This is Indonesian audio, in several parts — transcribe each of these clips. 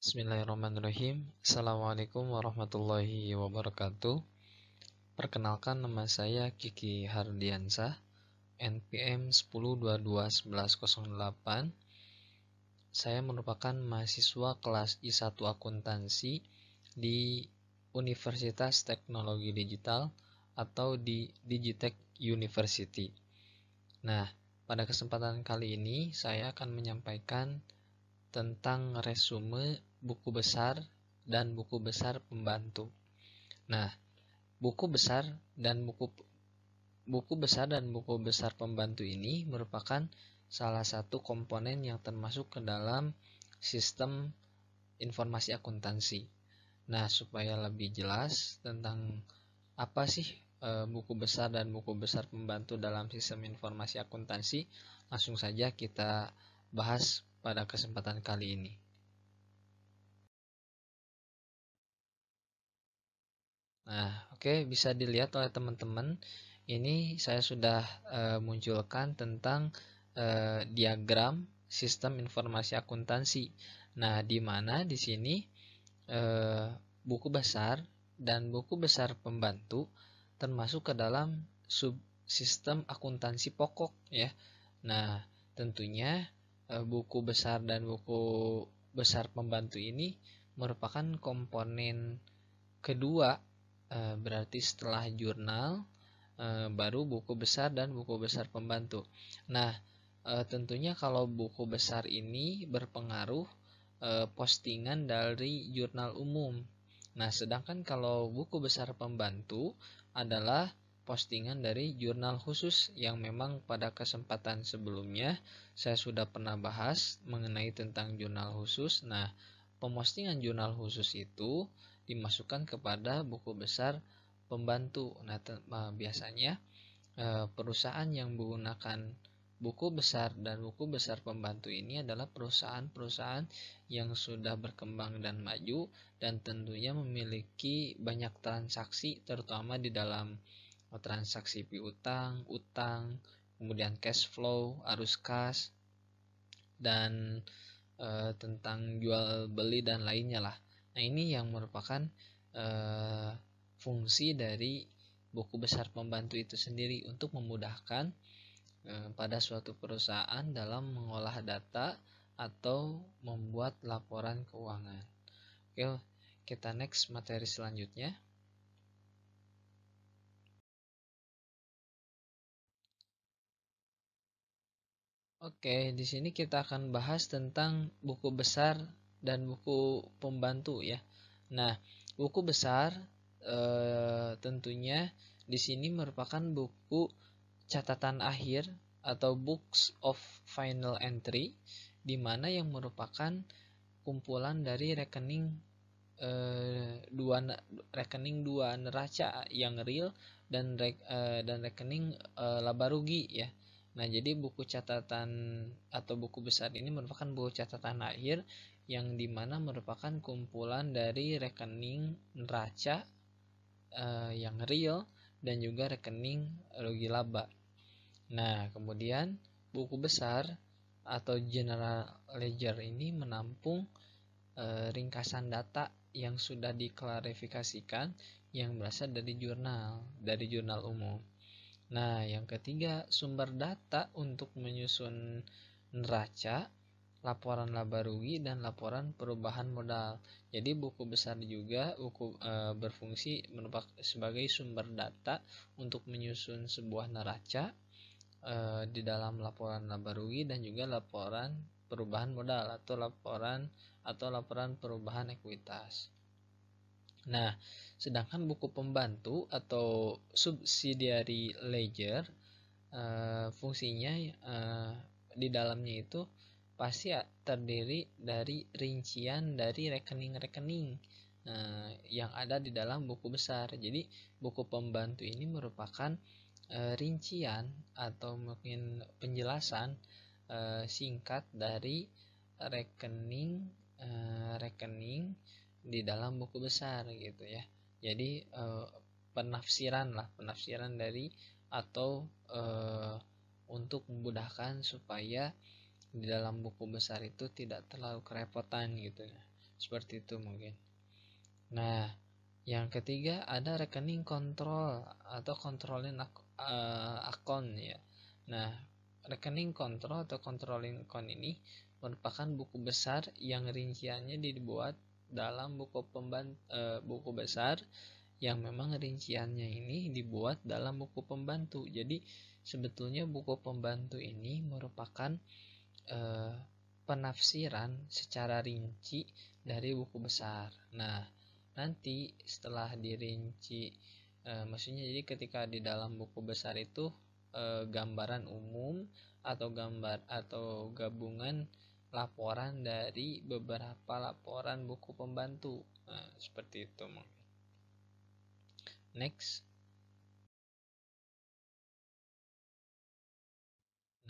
Bismillahirrahmanirrahim. Assalamualaikum warahmatullahi wabarakatuh. Perkenalkan, nama saya Kiki Hardiansah, NPM 10221108. Saya merupakan mahasiswa kelas I1 Akuntansi di Universitas Teknologi Digital atau di Digitech University. Nah, pada kesempatan kali ini saya akan menyampaikan tentang resume buku besar dan buku besar pembantu. Nah, buku besar dan buku besar pembantu ini merupakan salah satu komponen yang termasuk ke dalam sistem informasi akuntansi. Nah, supaya lebih jelas tentang apa sih buku besar dan buku besar pembantu dalam sistem informasi akuntansi, langsung saja kita bahas pada kesempatan kali ini. Nah, oke, bisa dilihat oleh teman-teman. Ini saya sudah munculkan tentang diagram sistem informasi akuntansi. Nah, di mana di sini eh, buku besar dan buku besar pembantu termasuk ke dalam subsistem akuntansi pokok ya. Nah, tentunya buku besar dan buku besar pembantu ini merupakan komponen kedua, berarti setelah jurnal baru buku besar dan buku besar pembantu. Nah, tentunya kalau buku besar ini berpengaruh postingan dari jurnal umum. Nah, sedangkan kalau buku besar pembantu adalah postingan dari jurnal khusus yang memang pada kesempatan sebelumnya saya sudah pernah bahas mengenai tentang jurnal khusus. Nah, pemostingan jurnal khusus itu dimasukkan kepada buku besar pembantu. Nah, biasanya perusahaan yang menggunakan buku besar dan buku besar pembantu ini adalah perusahaan-perusahaan yang sudah berkembang dan maju dan tentunya memiliki banyak transaksi, terutama di dalam transaksi piutang, utang, kemudian cash flow, arus kas, dan tentang jual beli dan lainnya lah. Nah, ini yang merupakan fungsi dari buku besar pembantu itu sendiri untuk memudahkan pada suatu perusahaan dalam mengolah data atau membuat laporan keuangan. Oke, kita next materi selanjutnya. Oke, di sini kita akan bahas tentang buku besar dan buku pembantu ya. Nah, buku besar tentunya di sini merupakan buku catatan akhir atau books of final entry, di mana yang merupakan kumpulan dari rekening dua neraca yang real dan rekening laba rugi ya. Nah, jadi buku catatan atau buku besar ini merupakan buku catatan akhir yang dimana merupakan kumpulan dari rekening neraca yang real dan juga rekening rugi laba. Nah, kemudian buku besar atau general ledger ini menampung ringkasan data yang sudah diklarifikasikan yang berasal dari jurnal umum. Nah, yang ketiga, sumber data untuk menyusun neraca, laporan laba rugi, dan laporan perubahan modal. Jadi buku besar juga berfungsi sebagai sumber data untuk menyusun sebuah neraca di dalam laporan laba rugi dan juga laporan perubahan modal atau laporan perubahan ekuitas. Nah, sedangkan buku pembantu atau subsidiary ledger fungsinya di dalamnya itu pasti terdiri dari rincian dari rekening-rekening yang ada di dalam buku besar. Jadi buku pembantu ini merupakan rincian atau mungkin penjelasan singkat dari rekening di dalam buku besar gitu ya. Jadi penafsiran dari atau untuk memudahkan supaya di dalam buku besar itu tidak terlalu kerepotan gitu ya. Seperti itu mungkin. Nah, yang ketiga ada rekening kontrol atau controlling account ya. Nah, rekening kontrol atau controlling account ini merupakan buku besar yang rinciannya dibuat dalam buku besar yang memang rinciannya ini dibuat dalam buku pembantu. Jadi sebetulnya buku pembantu ini merupakan penafsiran secara rinci dari buku besar. Nah, nanti setelah dirinci, maksudnya jadi ketika di dalam buku besar itu gambaran umum atau gambar atau gabungan laporan dari beberapa laporan buku pembantu. Nah, seperti itu. Next.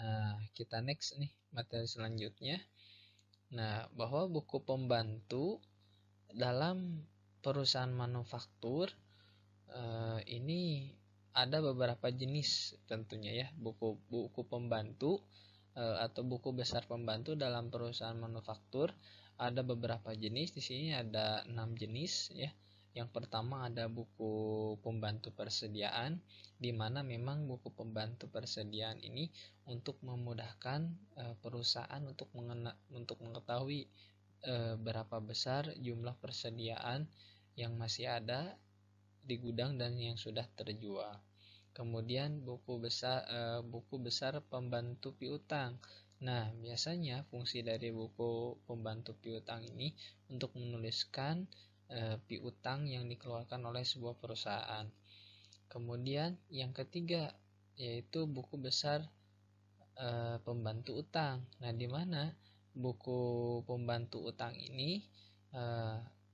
Nah, kita next nih materi selanjutnya. Nah, bahwa buku pembantu dalam perusahaan manufaktur ini ada beberapa jenis tentunya ya, buku pembantu atau buku besar pembantu dalam perusahaan manufaktur ada beberapa jenis. Di sini ada 6 jenis ya. Yang pertama ada buku pembantu persediaan, di mana memang buku pembantu persediaan ini untuk memudahkan perusahaan untuk mengetahui berapa besar jumlah persediaan yang masih ada di gudang dan yang sudah terjual. Kemudian buku besar pembantu piutang. Nah, biasanya fungsi dari buku pembantu piutang ini untuk menuliskan piutang yang dikeluarkan oleh sebuah perusahaan. Kemudian yang ketiga yaitu buku besar pembantu utang. Nah, di mana buku pembantu utang ini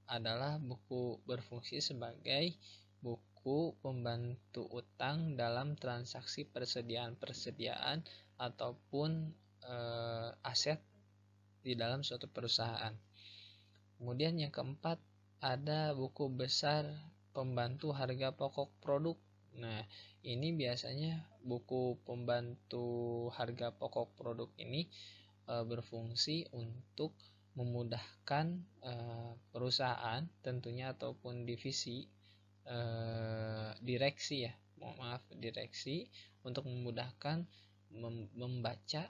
adalah buku berfungsi sebagai buku pembantu utang dalam transaksi persediaan ataupun aset di dalam suatu perusahaan. Kemudian yang keempat ada buku besar pembantu harga pokok produk. Nah, ini biasanya buku pembantu harga pokok produk ini berfungsi untuk memudahkan perusahaan tentunya ataupun divisi direksi untuk memudahkan membaca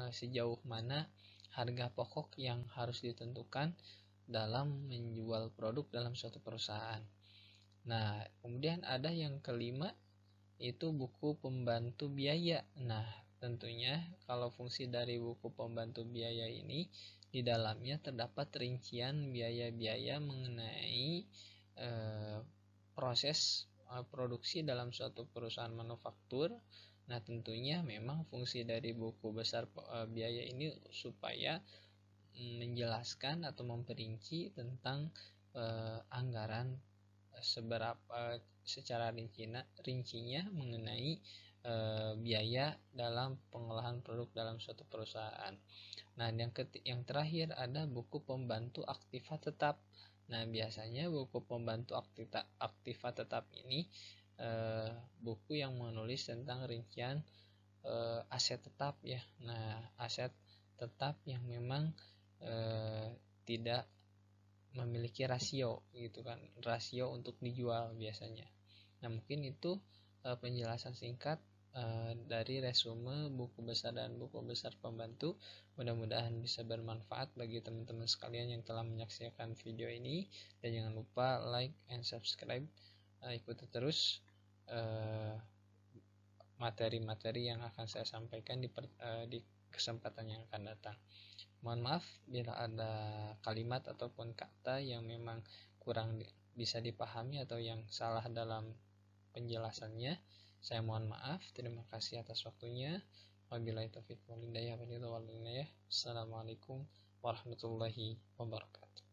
sejauh mana harga pokok yang harus ditentukan dalam menjual produk dalam suatu perusahaan. Nah, kemudian ada yang kelima itu buku pembantu biaya. Nah, tentunya kalau fungsi dari buku pembantu biaya ini di dalamnya terdapat rincian biaya-biaya mengenai proses produksi dalam suatu perusahaan manufaktur. Nah, tentunya memang fungsi dari buku besar biaya ini supaya menjelaskan atau memperinci tentang anggaran secara rincinya mengenai biaya dalam pengolahan produk dalam suatu perusahaan. Nah, yang terakhir ada buku pembantu aktiva tetap. Nah, biasanya buku pembantu aktiva tetap ini buku yang menulis tentang rincian aset tetap ya. Nah, aset tetap yang memang tidak memiliki rasio gitu kan, rasio untuk dijual biasanya. Nah, mungkin itu penjelasan singkat dari resume buku besar dan buku besar pembantu. Mudah-mudahan bisa bermanfaat bagi teman-teman sekalian yang telah menyaksikan video ini, dan jangan lupa like and subscribe. Ikuti terus materi-materi yang akan saya sampaikan di kesempatan yang akan datang. Mohon maaf bila ada kalimat ataupun kata yang memang kurang bisa dipahami atau yang salah dalam penjelasannya. Saya mohon maaf. Terima kasih atas waktunya. Wabillahi taufiq wal hidayah. Assalamualaikum warahmatullahi wabarakatuh.